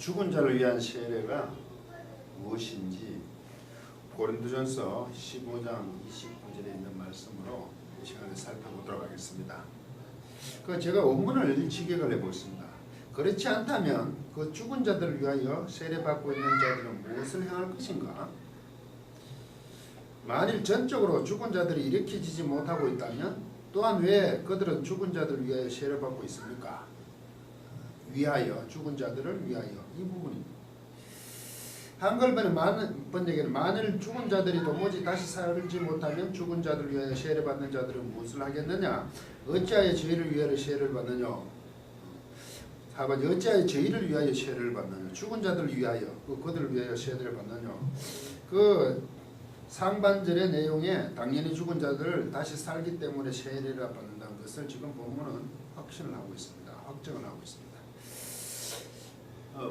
죽은 자를 위한 세례가 무엇인지 고린도전서 15장 29절에 있는 말씀으로 이 시간에 살펴보도록 하겠습니다. 제가 원문을 직역을 해보겠습니다. 그렇지 않다면 그 죽은 자들을 위하여 세례받고 있는 자들은 무엇을 행할 것인가? 만일 전적으로 죽은 자들이 일으키지 못하고 있다면 또한 왜 그들은 죽은 자들을 위하여 세례받고 있습니까? 위하여, 죽은 자들을 위하여, 이 부분입니다. 한글 번역에는 만일 죽은 자들이 도무지 다시 살지 못하면 죽은 자들을 위하여 세례받는 자들은 무엇을 하겠느냐? 어찌하여 저희를 위하여 세례를 받느냐? 4번 어찌하여 저희를 위하여 세례를 받느냐? 죽은 자들을 위하여, 그들을 위하여 세례를 받느냐? 상반절의 내용에 당연히 죽은 자들을 다시 살기 때문에 세례를 받는다는 것을 지금 본문은 확신을 하고 있습니다. 확정을 하고 있습니다.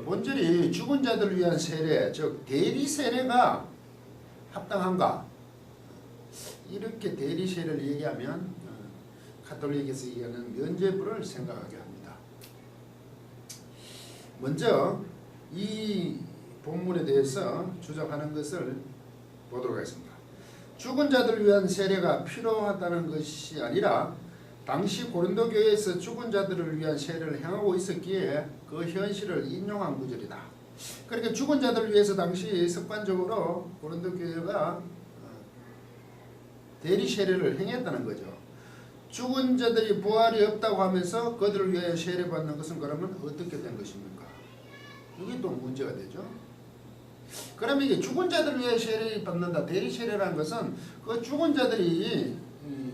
본절이 죽은 자들을 위한 세례, 즉 대리 세례가 합당한가? 이렇게 대리 세례를 얘기하면 가톨릭에서 얘기하는 면죄부를 생각하게 합니다. 먼저 이 본문에 대해서 주장하는 것을 보도록 하겠습니다. 죽은 자들을 위한 세례가 필요하다는 것이 아니라 당시 고린도 교회에서 죽은 자들을 위한 세례를 행하고 있었기에 그 현실을 인용한 구절이다. 그러니까 죽은 자들을 위해서 당시 습관적으로 고린도 교회가 대리 세례를 행했다는 거죠. 죽은 자들이 부활이 없다고 하면서 그들을 위하여 세례받는 것은 그러면 어떻게 된 것입니까? 이게 또 문제가 되죠. 그러면 이게 죽은 자들을 위해 세례를 받는다. 대리 세례라는 것은 그 죽은 자들이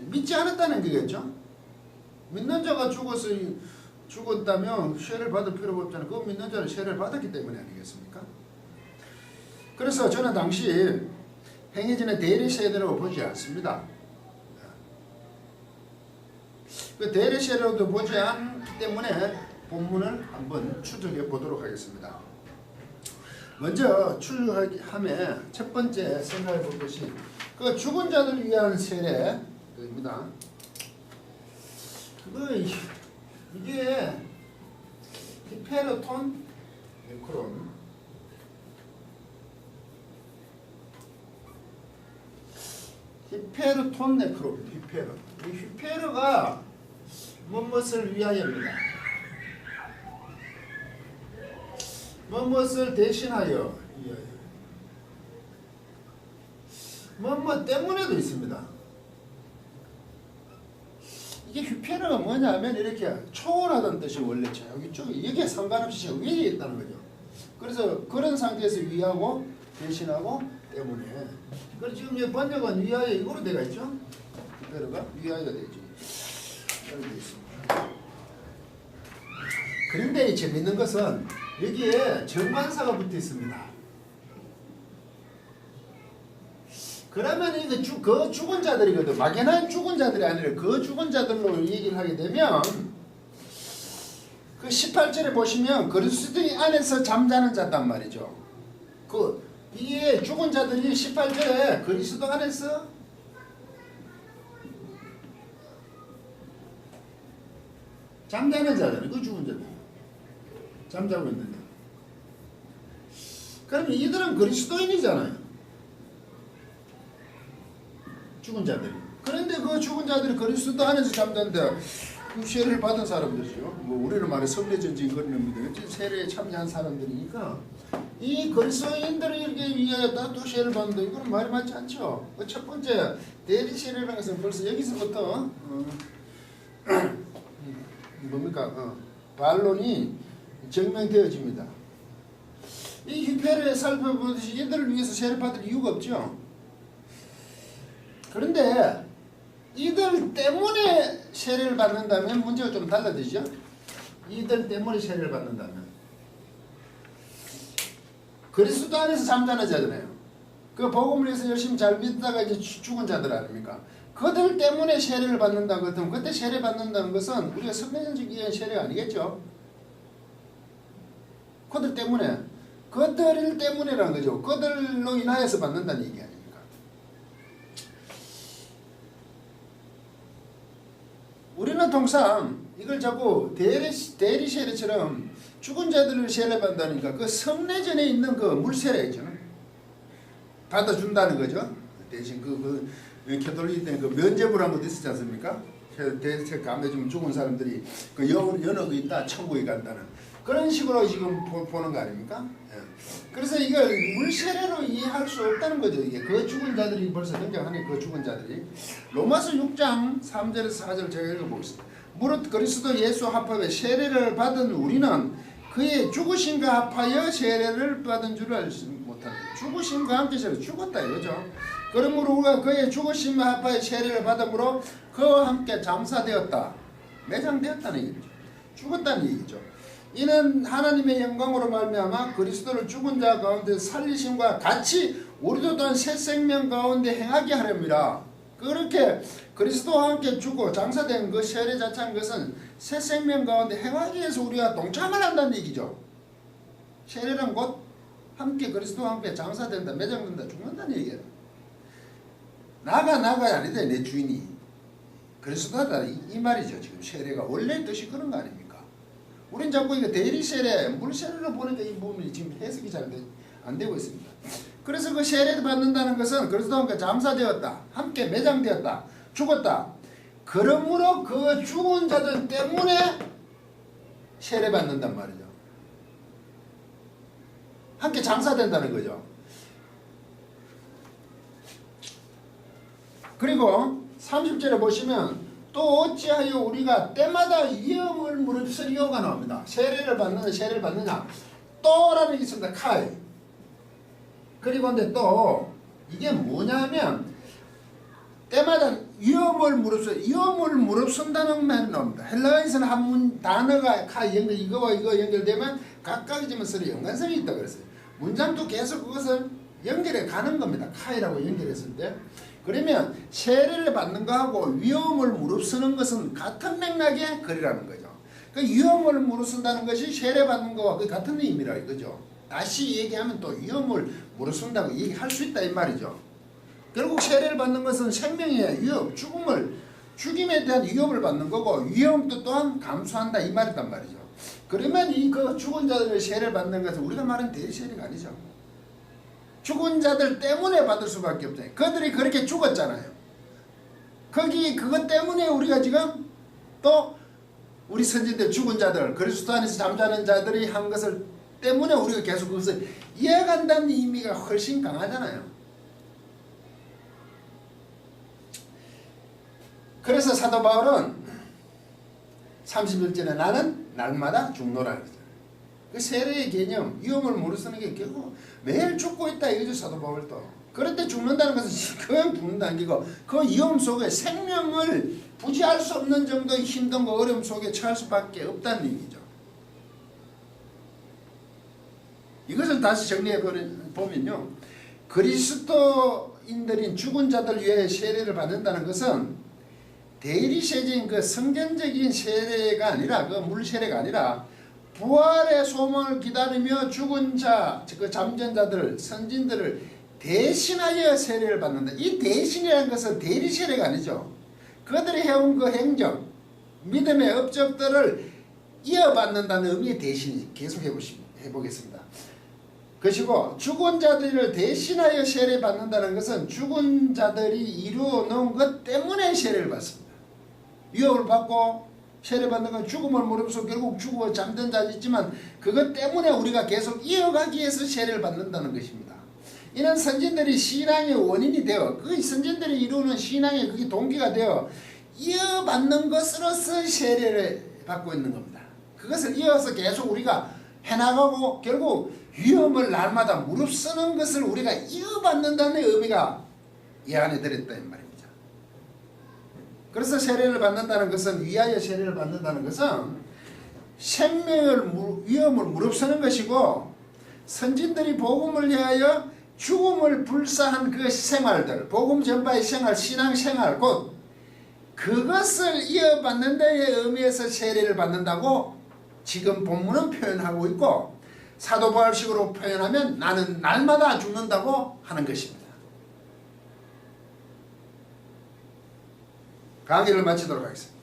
믿지 않았다는 거겠죠. 믿는 자가 죽었다면 세례를 받을 필요가 없잖아요. 그 믿는 자는 세례를 받았기 때문에 아니겠습니까? 그래서 저는 당시 행해지는 대리 세례라고 보지 않습니다. 그 대리 세례로도 보지 않기 때문에 본문을 한번 추적해 보도록 하겠습니다. 먼저 추적함에 첫 번째 생각해 볼 것이 그 죽은 자들을 위한 세례입니다. 이게 히페르톤 네크론, 히페르톤 네크론, 이 히페르가 무엇을 위하여입니다. 무엇을 대신하여 위하여. 무엇 때문에도 있습니다. 이게 히페르가 뭐냐면 이렇게 초월하다는 뜻이 원래 여기 쭉 여기에 상관없이 위에 있다는 거죠. 그래서 그런 상태에서 위하고 대신하고 때문에. 그래서 지금 이 번역은 위하여 이거로 되어 있죠. 히페르가 위하여가 되죠. 이렇게 있습니다. 그런데 재밌는 것은 여기에 정관사가 붙어 있습니다. 그러면 이거 그 죽은 자들이거든. 막연한 죽은 자들이 아니라 그 죽은 자들로 얘기를 하게 되면 그 18절에 보시면 그리스도 안에서 잠자는 자단 말이죠. 이게 죽은 자들이 18절에 그리스도 안에서 잠자는 자잖아요. 그 죽은 자들. 잠자고 있는 자. 그럼 이들은 그리스도인이잖아요. 죽은 자들이. 그런데 그 죽은 자들이 그리스도 안에서 잠자는데 그 세례를 받은 사람들이죠. 우리는 말해 성례전지 이거는 세례에 참여한 사람들이니까 이 그리스도인들이 이렇게 위하여 또 세례를 받는데 이거는 말이 맞지 않죠. 첫 번째 대리 세례라는 것은 벌써 여기서부터 뭡니까? 반론이 증명되어집니다. 이 히페르에 살펴보듯이 이들을 위해서 세례를 받을 이유가 없죠. 그런데 이들 때문에 세례를 받는다면 문제가 좀 달라지죠. 이들 때문에 세례를 받는다면 그리스도 안에서 잠자는 자잖아요. 그 복음을 위해서 열심히 잘 믿다가 이제 죽은 자들 아닙니까? 그들 때문에 세례를 받는다고 하면 그때 세례 받는다는 것은 우리가 성례전지기의 세례가 아니겠죠. 그들 때문에라는 거죠. 그들로 인하여서 받는다는 얘기 아닙니까? 우리는 통상 이걸 자꾸 대리 세례처럼 죽은 자들을 세례받는다니까 그 성례전에 있는 그 물세례 있잖아. 받아준다는 거죠. 대신 캐톨릭 때는 그 면죄부라는 것도 있었지 않습니까? 대체 감해주면 죽은 사람들이 그 연옥이 있다 천국에 간다는 그런 식으로 지금 보는 거 아닙니까? 예. 그래서 이걸 물세례로 이해할 수 없다는 거죠. 이게 그 죽은 자들이 벌써 등장하네. 그 죽은 자들이 로마서 6장 3절에서 4절 제가 읽어보겠습니다. 무릇 그리스도 예수 합하여 세례를 받은 우리는 그의 죽으심과 합하여 세례를 받은 줄 알지 못하는 죽으심과 함께 세례 죽었다 이거죠. 그러므로 우리가 그의 죽으심과 합하여 세례를 받음으로 그와 함께 잠사되었다. 매장되었다는 얘기죠. 죽었다는 얘기죠. 이는 하나님의 영광으로 말미암아 그리스도를 죽은 자 가운데 살리심과 같이 우리도 또한 새 생명 가운데 행하게 하렵니다. 그렇게 그리스도와 함께 죽고 장사된 그 세례 자체한 것은 새 생명 가운데 행하기 위해서 우리가 동참을 한다는 얘기죠. 세례는 곧 함께 그리스도와 함께 장사된다, 매장된다, 죽는다는 얘기예요. 나가 아니다 내 주인이 그리스도다 이 말이죠. 지금 세례가 원래 뜻이 그런 거 아닙니까? 우린 자꾸 이거 대리 세례, 물 세례로 보니까 이 부분이 지금 해석이 잘 안 되고 있습니다. 그래서 그 세례를 받는다는 것은 그리스도와 함께 잠사되었다, 함께 매장되었다, 죽었다. 그러므로 그 죽은 자들 때문에 세례 받는단 말이죠. 함께 장사된다는 거죠. 그리고 30절에 보시면 또 어찌하여 우리가 때마다 위험을 무릅쓰리오가 나옵니다. 세례를 받느냐 또라는 게 있습니다. 카이. 그리고 근데 또 이게 뭐냐면 때마다 위험을 무릅쓴다는 말이 나옵니다. 헬라어에서는 한 단어가 카이 연결 이거와 이거 연결되면 각각이지만 서로 연관성이 있다 그랬어요. 문장도 계속 그것을 연결해 가는 겁니다. 카이라고 연결했을 때. 그러면 세례를 받는 거하고 위험을 무릅쓰는 것은 같은 맥락의 글이라는 거죠. 그 위험을 무릅쓴다는 것이 세례 받는 거와 같은 의미라 이거죠. 다시 얘기하면 또 위험을 무릅쓴다고 얘기할 수 있다 이 말이죠. 결국 세례를 받는 것은 생명의 위험, 죽임에 대한 위험을 받는 거고 위험도 또한 감수한다 이 말이란 말이죠. 그러면 이 그 죽은 자들의 세례를 받는 것은 우리가 말하는 대세례가 아니죠. 죽은 자들 때문에 받을 수밖에 없잖아요. 그들이 그렇게 죽었잖아요. 그것 때문에 우리가 지금 또 우리 선진들 죽은 자들 그리스도 안에서 잠자는 자들이 한 것을 때문에 우리가 계속 그것을 이해간다는 의미가 훨씬 강하잖아요. 그래서 사도 바울은 31절에 나는 날마다 죽노라 그랬어요. 그 세례의 개념, 위험을 무릅쓰는 게 결국 매일 죽고 있다 이거죠. 사도 바울도. 그럴 때 죽는다는 것은 그냥 죽는다는 게고 그 위험 속에 생명을 부지할 수 없는 정도의 힘든과 어려움 속에 처할 수밖에 없다는 얘기죠. 이것을 다시 정리해 보면요. 그리스도인들인 죽은 자들 위해 세례를 받는다는 것은 대리세적인 그 성전적인 세례가 아니라 그 물세례가 아니라 부활의 소망을 기다리며 죽은 자, 그 잠든 자들, 선진들을 대신하여 세례를 받는다. 이 대신이라는 것은 대리세례가 아니죠. 그들이 해온 그 행정, 믿음의 업적들을 이어받는다는 의미의 대신이 계속 해보겠습니다. 그것이고 죽은 자들을 대신하여 세례 받는다는 것은 죽은 자들이 이루어 놓은 것 때문에 세례를 받습니다. 위협을 받고 세례 받는 건 죽음을 무릅쓰고 결국 죽어 잠든 자도 있지만 그것 때문에 우리가 계속 이어가기 위해서 세례를 받는다는 것입니다. 이는 선진들이 신앙의 원인이 되어 그 선진들이 이루는 신앙의 그게 동기가 되어 이어받는 것으로서 세례를 받고 있는 겁니다. 그것을 이어서 계속 우리가 해나가고 결국 위험을 날마다 무릅쓰는 것을 우리가 이어받는다는 의미가 이 안에 들었다 이 말입니다. 그래서 세례를 받는다는 것은 위하여 세례를 받는다는 것은 생명을 위험을 무릅쓰는 것이고 선진들이 복음을 위하여 죽음을 불사한 그 생활들 복음 전파의 생활 신앙생활 곧 그것을 이어받는 데의 의미에서 세례를 받는다고 지금 본문은 표현하고 있고 사도 바울식으로 표현하면 나는 날마다 죽는다고 하는 것입니다. 강의를 마치도록 하겠습니다.